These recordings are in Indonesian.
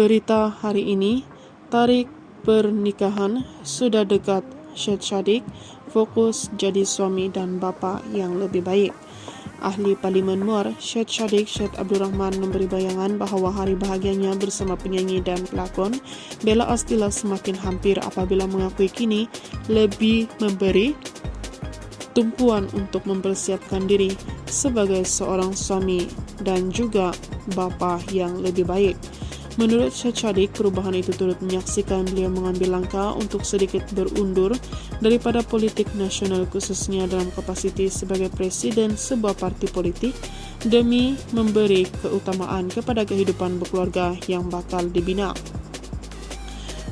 Berita hari ini, tarikh pernikahan sudah dekat. Syed Sadiq fokus jadi suami dan bapa yang lebih baik. Ahli Parlimen Muar, Syed Sadiq Syed Abdurrahman memberi bayangan bahawa hari bahagianya bersama penyanyi dan pelakon Bella Astila semakin hampir apabila mengakui kini lebih memberi tumpuan untuk mempersiapkan diri sebagai seorang suami dan juga bapa yang lebih baik. Menurut Syed Sadiq, perubahan itu turut menyaksikan beliau mengambil langkah untuk sedikit berundur daripada politik nasional khususnya dalam kapasiti sebagai presiden sebuah parti politik demi memberi keutamaan kepada kehidupan berkeluarga yang bakal dibina.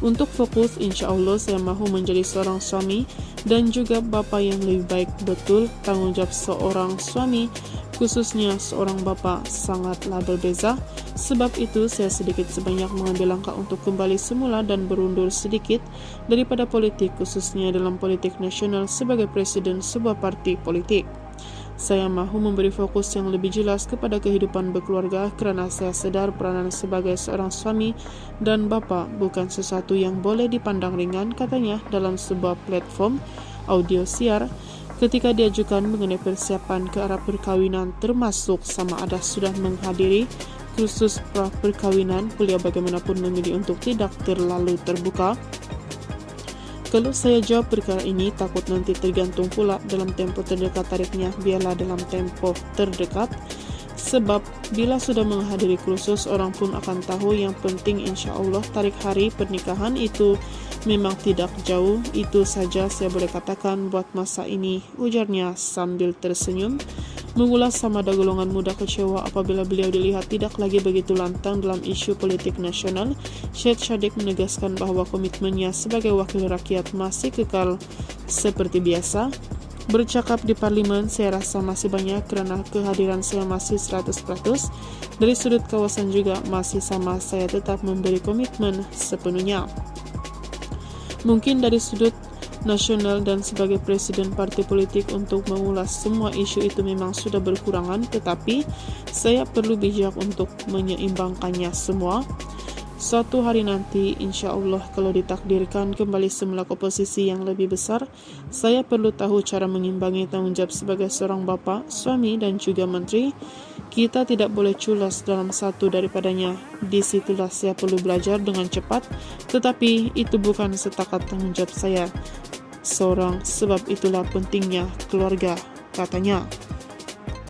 Untuk fokus, insya Allah saya mahu menjadi seorang suami dan juga bapa yang lebih baik. Betul, tanggungjawab seorang suami khususnya seorang bapa sangatlah berbeza. Sebab itu saya sedikit sebanyak mengambil langkah untuk kembali semula dan berundur sedikit daripada politik khususnya dalam politik nasional sebagai presiden sebuah parti politik. Saya mahu memberi fokus yang lebih jelas kepada kehidupan berkeluarga kerana saya sedar peranan sebagai seorang suami dan bapa bukan sesuatu yang boleh dipandang ringan, katanya dalam sebuah platform audio siar ketika diajukan mengenai persiapan ke arah perkawinan, termasuk sama ada sudah menghadiri kursus pra-perkawinan. Beliau bagaimanapun memilih untuk tidak terlalu terbuka. Kalau saya jawab perkara ini, takut nanti tergantung pula dalam tempo terdekat tarikhnya. Biarlah dalam tempo terdekat, sebab bila sudah menghadiri kursus, orang pun akan tahu. Yang penting insya Allah tarik hari pernikahan itu memang tidak jauh. Itu saja saya boleh katakan buat masa ini, ujarnya sambil tersenyum. Mengulas sama ada golongan muda kecewa apabila beliau dilihat tidak lagi begitu lantang dalam isu politik nasional. Syed Sadiq menegaskan bahawa komitmennya sebagai wakil rakyat masih kekal seperti biasa. Bercakap di parlimen saya rasa masih banyak kerana kehadiran saya masih 100%. Dari sudut kawasan juga masih sama, saya tetap memberi komitmen sepenuhnya. Mungkin dari sudut nasional dan sebagai presiden parti politik untuk mengulas semua isu itu memang sudah berkurangan, tetapi saya perlu bijak untuk menyeimbangkannya semua. Suatu hari nanti, insya Allah kalau ditakdirkan kembali semula ke posisi yang lebih besar, saya perlu tahu cara mengimbangi tanggungjawab sebagai seorang bapa, suami dan juga menteri. Kita tidak boleh culas dalam satu daripadanya. Disitulah saya perlu belajar dengan cepat, tetapi itu bukan setakat tanggungjawab saya seorang, sebab itulah pentingnya keluarga, katanya.